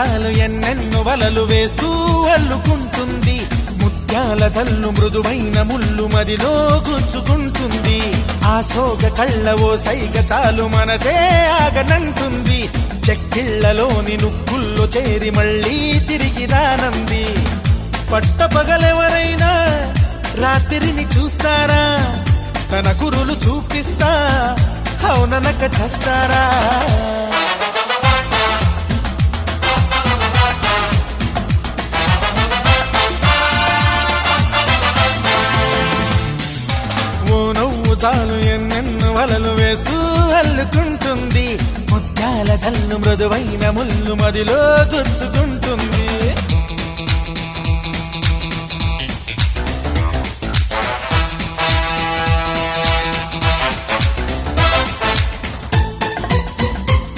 చాలు ఎన్నెన్నో వలలు వేస్తూ అల్లుకుంటుంది. ముత్యాల జల్లు మృదువైన ముళ్ళు మదిలో గుచ్చుకుంటుంది. ఆ సోగ కళ్ళ ఓ సైగ చాలు మనసే ఆగనంటుంది. చెక్కిళ్లలోని నుక్కుల్లో చేరి మళ్ళీ తిరిగి రానంది. పట్టపగలెవరైనా రాత్రిని చూస్తారా? తన కురులు చూపిస్తా అవుననక చేస్తారా? ఓ నవ్వు చాలు ఎన్నెన్నో వలలు వేస్తూ అల్లుకుంటుంది. ముత్యాల జల్లు మృదువైన ముళ్ళు మదిలో గుచ్చుకుంటుంది.